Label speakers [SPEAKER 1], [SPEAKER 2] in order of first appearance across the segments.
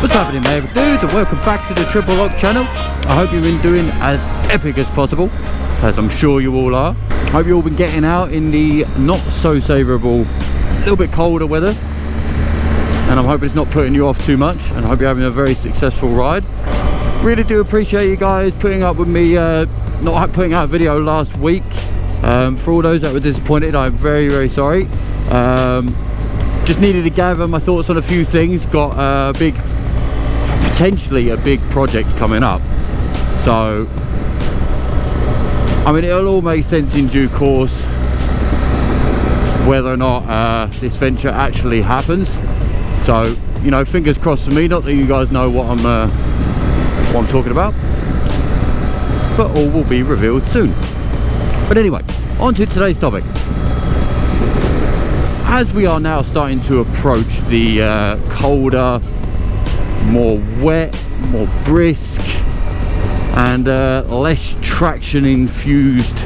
[SPEAKER 1] What's happening, mate dudes, and welcome back to the Triple Lock channel. I hope you've been doing as epic as possible, as I'm sure you all are. Hope you've all been getting out in the not so savourable, little bit colder weather, and I'm hoping it's not putting you off too much, and I hope you're having a very successful ride. Really do appreciate you guys putting up with me not putting out a video last week. For all those that were disappointed, I'm very, very sorry. Just needed to gather my thoughts on a few things. Got potentially a big project coming up, so I mean it'll all make sense in due course whether or not this venture actually happens. So, you know, fingers crossed for me. Not that you guys know what I'm talking about, but all will be revealed soon. But anyway, on to today's topic. As we are now starting to approach the colder, more wet, more brisk, and less traction infused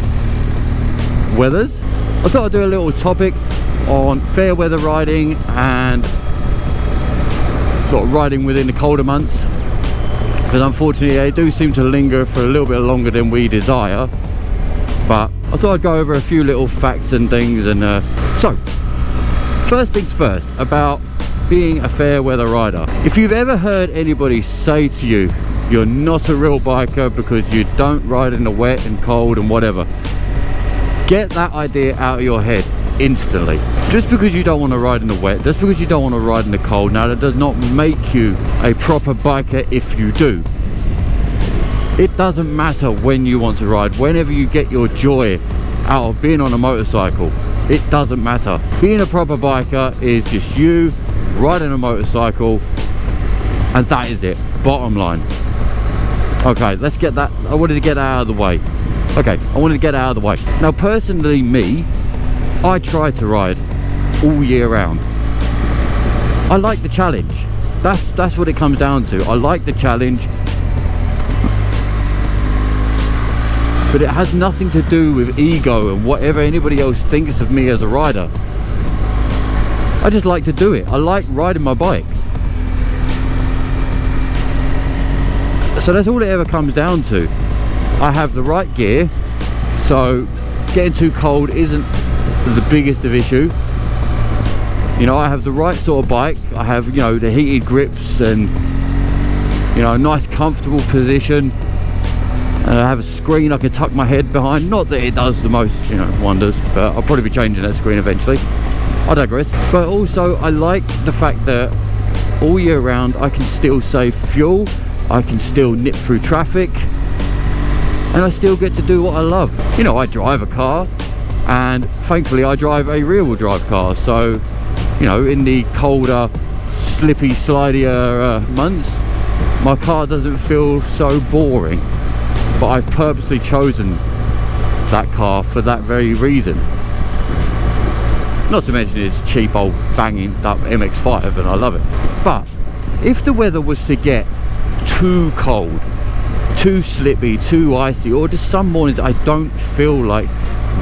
[SPEAKER 1] weathers, I thought I'd do a little topic on fair weather riding and sort of riding within the colder months, because unfortunately they do seem to linger for a little bit longer than we desire. But I thought I'd go over a few little facts and things. And so first things first, about being a fair weather rider. If you've ever heard anybody say to you you're not a real biker because you don't ride in the wet and cold and whatever, get that idea out of your head instantly. Just because you don't want to ride in the wet, just because you don't want to ride in the cold, now that does not make you a proper biker if you do. It doesn't matter when you want to ride, whenever you get your joy out of being on a motorcycle, it doesn't matter. Being a proper biker is just you riding a motorcycle, and that is it, bottom line. Okay, let's get that, I wanted to get that out of the way. Okay, I wanted to get out of the way. Now personally, me, I try to ride all year round. I like the challenge. That's what it comes down to. I like the challenge, but it has nothing to do with ego and whatever anybody else thinks of me as a rider. I just like to do it. I like riding my bike. So that's all it ever comes down to. I have the right gear, so getting too cold isn't the biggest of issue. You know, I have the right sort of bike. I have, you know, the heated grips and, you know, a nice comfortable position. And I have a screen I can tuck my head behind. Not that it does the most, you know, wonders, but I'll probably be changing that screen eventually. I digress. But also I like the fact that all year round I can still save fuel, I can still nip through traffic, and I still get to do what I love. You know, I drive a car, and thankfully I drive a rear-wheel drive car, so, you know, in the colder, slippy, slidier months, my car doesn't feel so boring. But I've purposely chosen that car for that very reason. Not to mention it's cheap old banging up MX-5, and I love it. But if the weather was to get too cold, too slippy, too icy, or just some mornings I don't feel like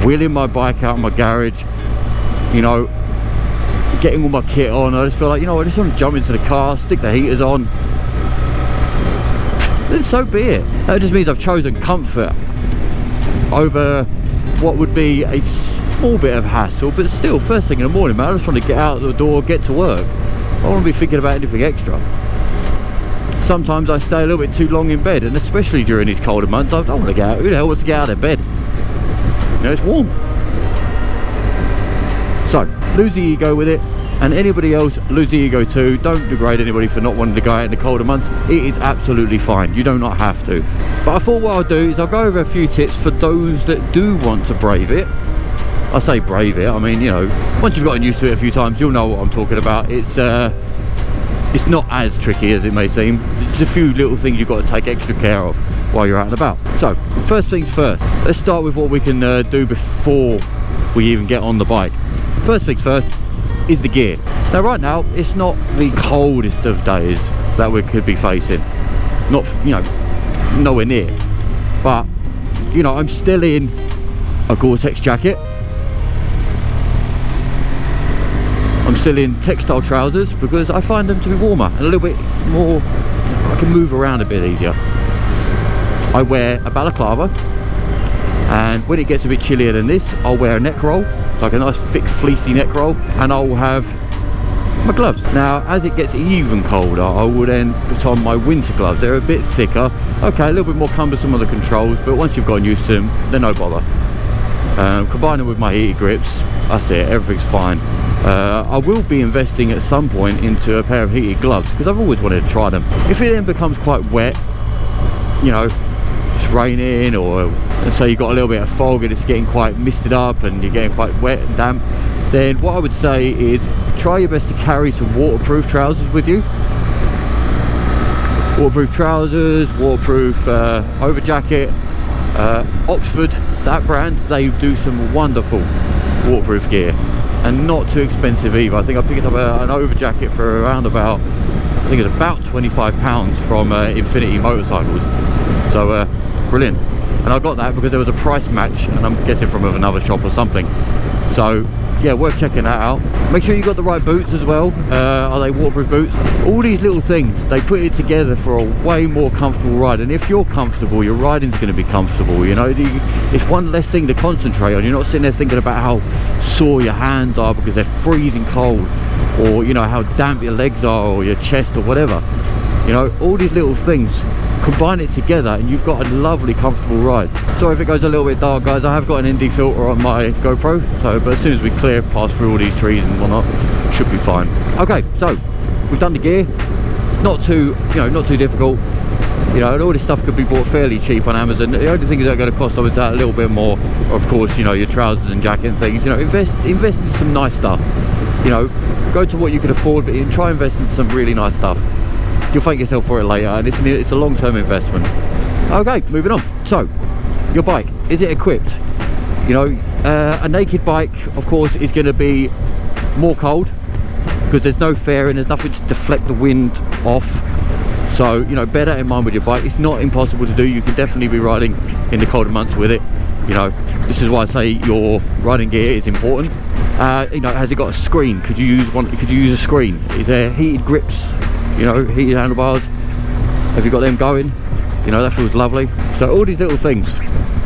[SPEAKER 1] wheeling my bike out of my garage, you know, getting all my kit on, I just feel like, you know, I just want to jump into the car, stick the heaters on, then so be it. That just means I've chosen comfort over what would be a small bit of hassle, but still, first thing in the morning, man, I just want to get out the door, get to work. I don't want to be thinking about anything extra. Sometimes I stay a little bit too long in bed, and especially during these colder months, I don't want to get out. Who the hell wants to get out of bed? You know, it's warm. So, lose the ego with it. And anybody else, lose the ego too. Don't degrade anybody for not wanting to go out in the colder months. It is absolutely fine. You do not have to. But I thought what I'll do is I'll go over a few tips for those that do want to brave it. I say brave it, I mean, you know, once you've gotten used to it a few times, you'll know what I'm talking about. It's not as tricky as it may seem. It's a few little things you've got to take extra care of while you're out and about. So, first things first. Let's start with what we can do before we even get on the bike. First things first is the gear. Now right now it's not the coldest of days that we could be facing, not, you know, nowhere near, but, you know, I'm still in a Gore-Tex jacket, I'm still in textile trousers because I find them to be warmer and a little bit more, I can move around a bit easier. I wear a balaclava, and when it gets a bit chillier than this, I'll wear a neck roll, like a nice thick fleecy neck roll, and I'll have my gloves. Now as it gets even colder, I will then put on my winter gloves. They're a bit thicker, okay, a little bit more cumbersome on the controls, but once you've gotten used to them, they're no bother. Combine them with my heated grips, that's it, everything's fine. I will be investing at some point into a pair of heated gloves because I've always wanted to try them. If it then becomes quite wet, you know, it's raining, or let's say you've got a little bit of fog and it's getting quite misted up and you're getting quite wet and damp, then what I would say is try your best to carry some waterproof trousers with you. Waterproof trousers, waterproof over jacket. Oxford, that brand, they do some wonderful waterproof gear and not too expensive either. I think I picked up an over jacket for around about, I think it's about £25 from Infinity Motorcycles. So brilliant. And I got that because there was a price match, and I'm guessing from another shop or something. So yeah, worth checking that out. Make sure you got the right boots as well. Are they waterproof boots? All these little things, they put it together for a way more comfortable ride. And if you're comfortable, your riding's going to be comfortable. You know, it's one less thing to concentrate on. You're not sitting there thinking about how sore your hands are because they're freezing cold, or you know how damp your legs are, or your chest, or whatever. You know, all these little things, combine it together and you've got a lovely comfortable ride. Sorry if it goes a little bit dark, guys, I have got an ND filter on my GoPro, so but as soon as we pass through all these trees and whatnot, should be fine. Okay, so we've done the gear, not too, you know, not too difficult. You know, and all this stuff could be bought fairly cheap on Amazon. The only thing that's going to cost obviously a little bit more, of course, you know, your trousers and jacket and things. You know, invest in some nice stuff. You know, go to what you can afford, but try and invest in some really nice stuff. You'll thank yourself for it later, and it's a long-term investment. Okay, moving on. So, your bike, is it equipped? You know, a naked bike, of course, is going to be more cold because there's no fairing, there's nothing to deflect the wind off. So, you know, bear that in mind with your bike. It's not impossible to do. You can definitely be riding in the colder months with it. You know, this is why I say your riding gear is important. You know, has it got a screen? Could you use one? Could you use a screen? Is there heated grips? You know, heated handlebars? Have you got them going? You know, that feels lovely. So all these little things,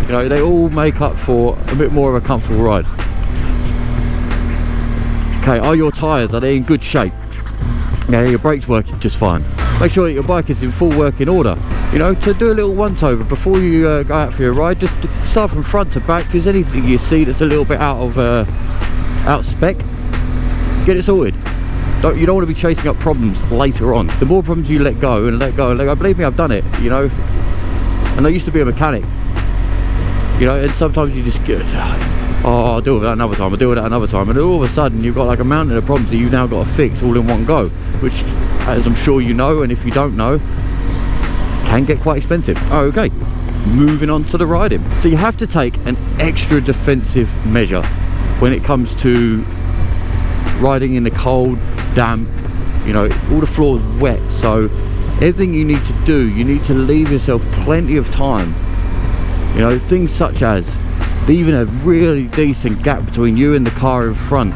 [SPEAKER 1] you know, they all make up for a bit more of a comfortable ride. Okay, are your tyres, are they in good shape? Yeah, your brakes working just fine. Make sure that your bike is in full working order. You know, to do a little once over before you go out for your ride, just start from front to back. If there's anything you see that's a little bit out spec, get it sorted. You don't want to be chasing up problems later on. The more problems you let go and let go and let go, believe me, I've done it, you know. And I used to be a mechanic, you know, and sometimes you just get, oh, I'll deal with that another time, I'll deal with that another time, and all of a sudden you've got like a mountain of problems that you've now got to fix all in one go, which, as I'm sure you know, and if you don't know, can get quite expensive. Okay, moving on to the riding. So you have to take an extra defensive measure when it comes to riding in the cold, damp, you know, all the floors wet. So everything you need to do, you need to leave yourself plenty of time. You know, things such as leaving a really decent gap between you and the car in front.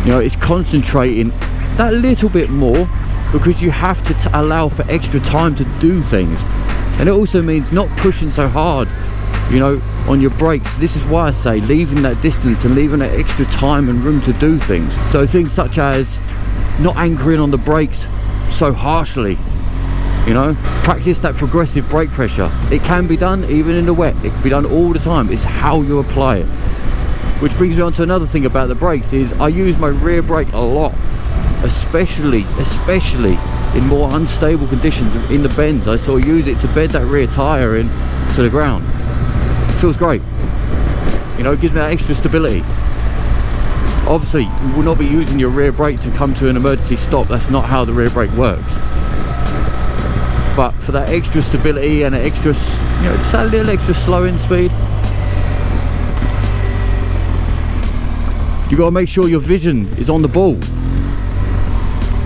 [SPEAKER 1] You know, it's concentrating that little bit more because you have to allow for extra time to do things. And it also means not pushing so hard, you know, on your brakes. This is why I say leaving that distance and leaving that extra time and room to do things. So things such as not anchoring on the brakes so harshly. You know, practice that progressive brake pressure. It can be done even in the wet. It can be done all the time. It's how you apply it. Which brings me on to another thing about the brakes is I use my rear brake a lot, especially in more unstable conditions in the bends. I sort of use it to bed that rear tyre in to the ground. Feels great, you know, it gives me that extra stability. Obviously you will not be using your rear brake to come to an emergency stop. That's not how the rear brake works, but for that extra stability and an extra, you know, just a little extra slowing speed, you got to make sure your vision is on the ball.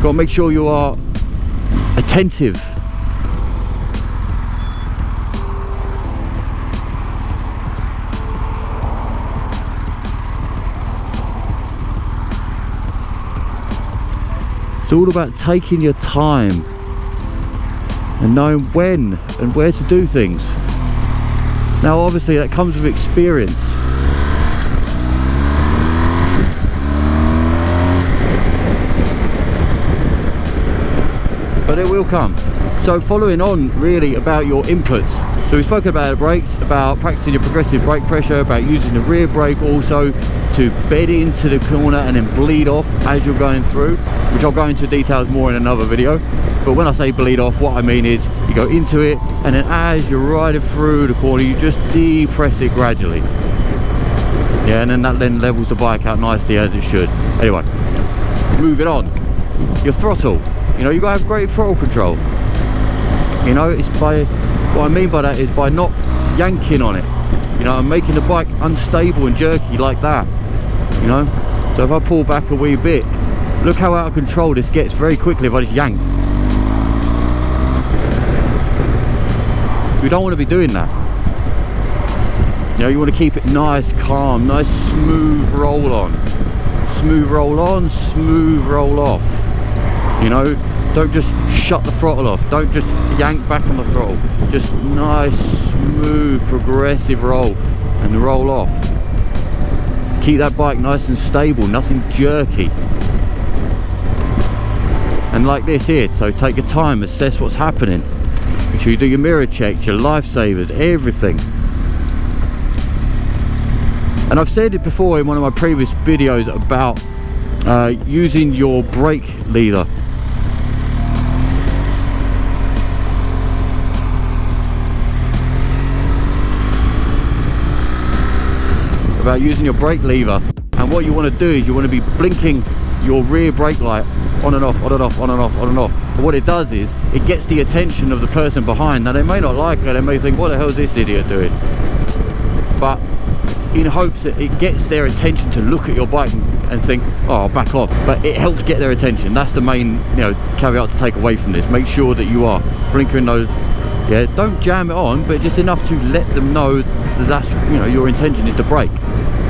[SPEAKER 1] Got to make sure you are attentive. It's all about taking your time and knowing when and where to do things. Now obviously that comes with experience. But it will come. So following on really about your inputs. So we've spoken about the brakes, about practicing your progressive brake pressure, about using the rear brake also to bed into the corner and then bleed off as you're going through, which I'll go into details more in another video. But when I say bleed off, what I mean is you go into it and then as you're riding through the corner, you just depress it gradually. Yeah, and then that then levels the bike out nicely as it should. Anyway, moving on. Your throttle. You know, you gotta have great throttle control. You know, it's by, what I mean by that is by not yanking on it. You know, and making the bike unstable and jerky like that. You know, so if I pull back a wee bit, look how out of control this gets very quickly if I just yank. You don't want to be doing that. You know, you want to keep it nice, calm, nice smooth roll on. Smooth roll on, smooth roll off. You know, don't just shut the throttle off, don't just yank back on the throttle, just nice smooth progressive roll and roll off. Keep that bike nice and stable, nothing jerky. And like this here, so take your time, assess what's happening, make sure you do your mirror checks, your lifesavers, everything. And I've said it before in one of my previous videos about using your brake lever. About using your brake lever, and what you want to do is you want to be blinking your rear brake light on and off, on and off, on and off, on and off. And what it does is it gets the attention of the person behind. Now they may not like it, they may think, what the hell is this idiot doing? But in hopes that it gets their attention to look at your bike and think, oh, back off. But it helps get their attention. That's the main, you know, caveat to take away from this. Make sure that you are blinkering those. Yeah, don't jam it on, but just enough to let them know that that's, you know, your intention is to brake,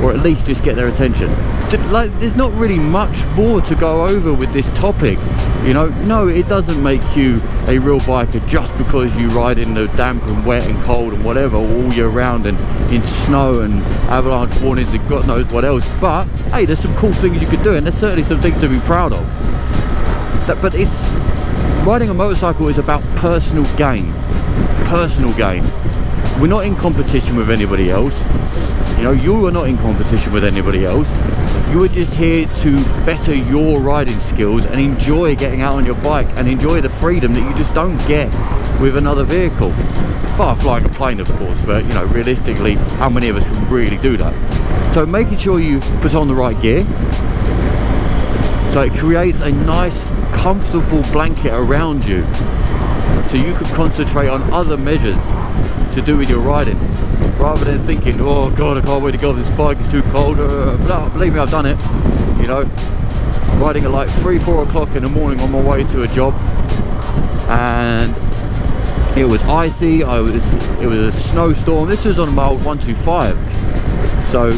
[SPEAKER 1] or at least just get their attention. So, like, there's not really much more to go over with this topic. You know, no, it doesn't make you a real biker just because you ride in the damp and wet and cold and whatever all year round, and in snow and avalanche warnings and God knows what else. But hey, there's some cool things you could do, and there's certainly some things to be proud of. But it's, riding a motorcycle is about personal gain. Personal gain. We're not in competition with anybody else. You know, you are not in competition with anybody else. You are just here to better your riding skills and enjoy getting out on your bike and enjoy the freedom that you just don't get with another vehicle. Bar flying a plane, of course, but you know, realistically, how many of us can really do that? So making sure you put on the right gear, so it creates a nice, comfortable blanket around you, so you can concentrate on other measures to do with your riding, rather than thinking, oh god, I can't wait to go off this bike, it's too cold. Believe me, I've done it. You know, riding at like 3-4 o'clock in the morning on my way to a job, and it was icy, it was a snowstorm. This was on my old 125, so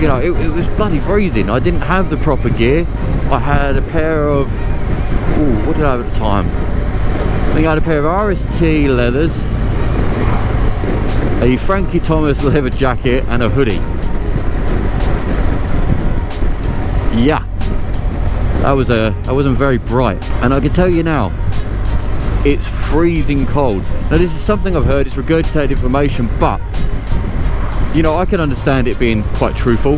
[SPEAKER 1] you know, it was bloody freezing. I didn't have the proper gear. I had a pair of, what did I have at the time? I think I had a pair of RST leathers, a Frankie Thomas leather jacket and a hoodie. Yeah, that wasn't very bright, and I can tell you now, it's freezing cold. Now this is something I've heard, it's regurgitated information, but you know, I can understand it being quite truthful.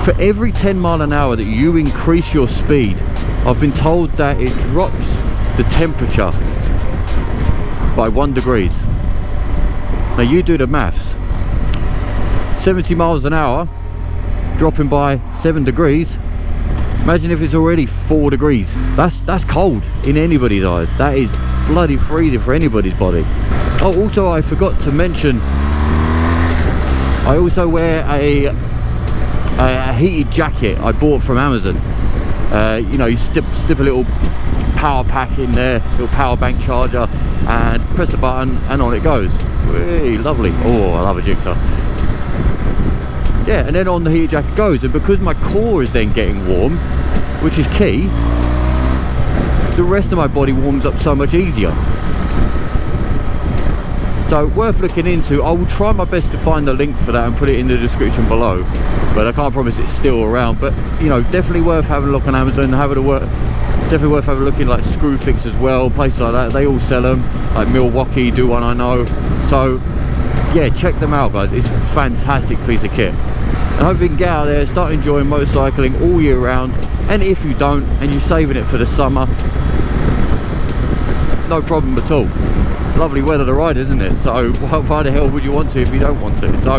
[SPEAKER 1] For every 10 miles an hour that you increase your speed, I've been told that it drops the temperature by 1 degree. Now you do the maths. 70 miles an hour dropping by 7 degrees. Imagine if it's already 4 degrees. That's cold in anybody's eyes. That is bloody freezing for anybody's body. Oh, also I forgot to mention, I also wear a heated jacket I bought from Amazon. You know, you slip a little power pack in there, little power bank charger, and press the button and on it goes. Hey, lovely. Oh, I love a jigsaw. yeah, and then on the heater jacket goes. And because my core is then getting warm, which is key, the rest of my body warms up so much easier. So worth looking into. I will try my best to find the link for that and put it in the description below, but I can't promise it's still around. But you know, definitely worth having a look on Amazon, having a work. Definitely worth having a look in like Screwfix as well, places like that. They all sell them. Like Milwaukee do one, I know. So yeah, check them out, guys. It's a fantastic piece of kit. And I hope you can get out there, start enjoying motorcycling all year round. And if you don't, and you're saving it for the summer, no problem at all. Lovely weather to ride, isn't it? So why the hell would you want to if you don't want to? So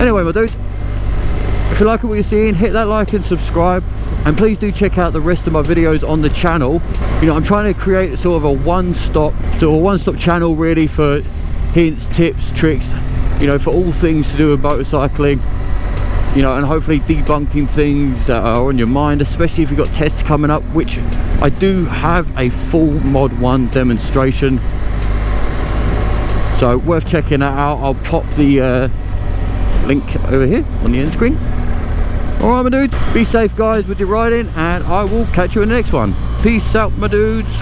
[SPEAKER 1] anyway, my dude, if you like what you're seeing, hit that like and subscribe, and please do check out the rest of my videos on the channel. You know, I'm trying to create sort of a one-stop channel really for hints, tips, tricks, you know, for all things to do with motorcycling. You know, and hopefully debunking things that are on your mind, especially if you've got tests coming up, which I do have a full Mod 1 demonstration, so worth checking that out. I'll pop the link over here on the end screen. Alright, my dudes, be safe guys with your riding, and I will catch you in the next one. Peace out, my dudes.